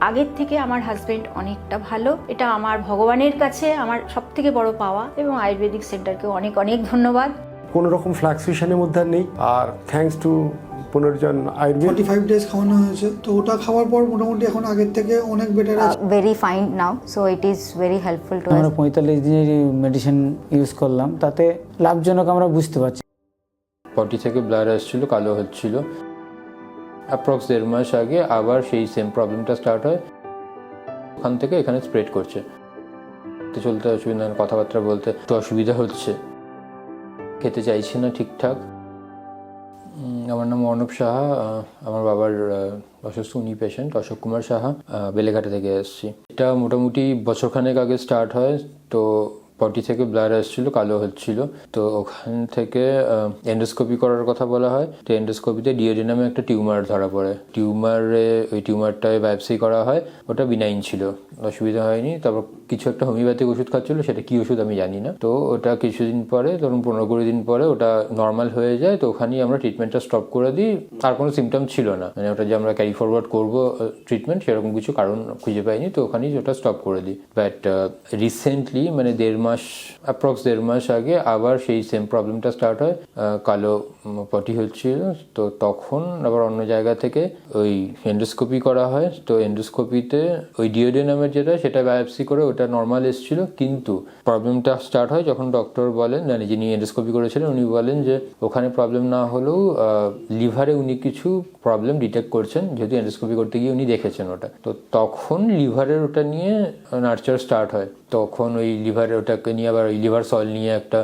আগের থেকে আমার হাজবেন্ড অনেকটা ভালো, এটা আমার ভগবানের কাছে আমার সবথেকে বড় পাওয়া, এবং আয়ুর্বেদিক সেন্টারকে অনেক অনেক ধন্যবাদ। কোনো রকম ফ্লাকচুয়েশনের মধ্যে আর নেই। আর থ্যাঙ্কস টু পুনর্জন আয়ুর্বেদ 45 ডেজ খাওয়ানো হয়েছে, তো ওটা খাওয়ার পর মোটামুটি এখন আগের থেকে অনেক বেটার আছে। very fine now, so it is very helpful to us. আমরা 45 দিনের মেডিসিন ইউজ করলাম, তাতে লাভজনক আমরা বুঝতে পারছি। পটি থেকে ব্লাড আসছিল, কালো হচ্ছিল। অ্যাপ্রক্স 1.5 মাস আগে আবার সেই সেম প্রবলেমটা স্টার্ট হয়, ওখান থেকে এখানে স্প্রেড করছে। চলতে অসুবিধা, কথাবার্তা বলতে একটু অসুবিধা হচ্ছে, খেতে চাইছি না ঠিকঠাক। আমার নাম অর্ণব সাহা, আমার বাবার অসুস্থ উনি পেশেন্ট অশোক কুমার সাহা, বেলেঘাটা থেকে এসেছি। এটা মোটামুটি বছরখানেক আগে স্টার্ট হয়। তো পটি থেকে ব্লাড আসছিল, কালো হচ্ছিল, তো ওখান থেকে এন্ডোস্কোপি করার কথা বলা হয়। তো এন্ডোস্কোপিতে ডিওডিনামে একটা টিউমার ধরা পড়ে। ওই টিউমারটায় বায়োপসি করা হয়, ওটা বিনাইন ছিল, অসুবিধা হয়নি। তারপর কিছু একটা হোমিওপ্যাথিক ওষুধ খাচ্ছিল, সেটা কি ওষুধ আমি জানি না। তো ওটা কিছুদিন পরে, ধরুন 15-20 দিন পরে ওটা নর্মাল হয়ে যায়। তো ওখানেই আমরা ট্রিটমেন্টটা স্টপ করে দিই। আর কোনো সিমটম ছিল না, মানে ওটা যে আমরা ক্যারি ফরওয়ার্ড করবো ট্রিটমেন্ট, সেরকম কিছু কারণ খুঁজে পাইনি। তো ওখানেই ওটা স্টপ করে দিই। বাট রিসেন্টলি, মানে 1.5 মাস আগে আবার সেই সেম প্রবলেমটা স্টার্ট হয়, কালো পটি হচ্ছিল। তো তখন আবার অন্য জায়গা থেকে ওই এন্ডোস্কোপি করা হয়। তো এন্ডোস্কোপিতে ওই ডিওডিনামের যেটা, সেটা বায়োপসি করে ওটা নর্মাল এসেছিল। কিন্তু প্রবলেমটা স্টার্ট হয় যখন ডক্টর বলেন, মানে যিনি এন্ডোস্কোপি করেছিলেন উনি বলেন যে ওখানে প্রবলেম না হলেও লিভারে উনি কিছু প্রবলেম ডিটেক্ট করছেন, যেহেতু এন্ডোস্কোপি করতে গিয়ে উনি দেখেছেন ওটা। তো তখন লিভারের ওটা নিয়ে নার্চার স্টার্ট হয়। তখন ওই লিভারের ওটাকে নিয়ে আবার ওই লিভার সয়েল নিয়ে একটা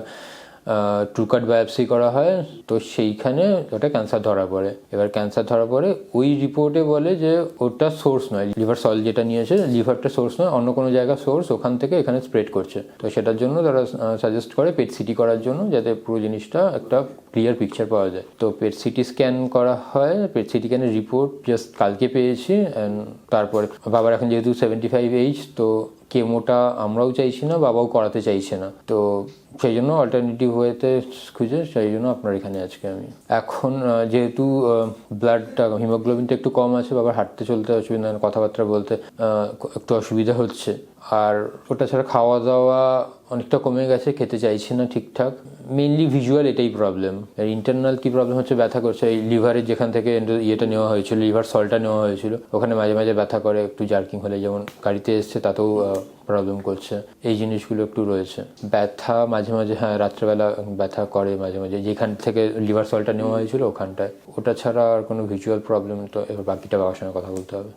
ট্রুকাট বায়োপসি করা হয়। তো সেইখানে ওটা ক্যান্সার ধরা পড়ে। এবার ক্যান্সার ধরা পড়ে, ওই রিপোর্টে বলে যে ওটা সোর্স নয়, লিভার সয়েল যেটা নিয়েছে লিভারটা সোর্স নয়, অন্য কোনো জায়গা সোর্স, ওখান থেকে এখানে স্প্রেড করছে। তো সেটার জন্য তারা সাজেস্ট করে পেট সিটি করার জন্য, যাতে পুরো জিনিসটা একটা ক্লিয়ার পিকচার পাওয়া যায়। তো পেট সিটি স্ক্যান করা হয়। পেট সিটি স্ক্যানের রিপোর্ট জাস্ট কালকে পেয়েছি। তারপরে বাবার এখন যেহেতু 75 এইজ, তো কেমোটা আমরাও চাইছি না, বাবাও করাতে চাইছে না। তো সেই জন্য অল্টারনেটিভ ওয়েতে খুঁজে, সেই জন্য আপনার এখানে আজকে আমি। এখন যেহেতু ব্লাডটা, হিমোগ্লোবিনটা একটু কম আছে, বাবার হাঁটতে চলতে অসুবিধা, কথাবার্তা বলতে একটু অসুবিধা হচ্ছে। আর ওটা ছাড়া খাওয়া দাওয়া অনেকটা কমে গেছে, খেতে চাইছি না ঠিকঠাক। মেইনলি ভিজুয়াল এটাই প্রবলেম। ইন্টারনাল কি প্রবলেম হচ্ছে, ব্যথা করছে। এই লিভারের যেখান থেকে ইয়েটা নেওয়া হয়েছিল, লিভার সলটা নেওয়া হয়েছিল, ওখানে মাঝে মাঝে ব্যথা করে, একটু জার্কিং হলে, যেমন গাড়িতে এসছে তাতেও প্রবলেম করছে। এই জিনিসগুলো একটু রয়েছে। ব্যথা মাঝে মাঝে, হ্যাঁ রাত্রেবেলা ব্যথা করে মাঝে মাঝে, যেখান থেকে লিভার সলটা নেওয়া হয়েছিল ওখানটায়। ওটা ছাড়া আর কোনো ভিজুয়াল প্রবলেম, তো এবার বাকিটা বাবার সঙ্গে কথা বলতে হবে।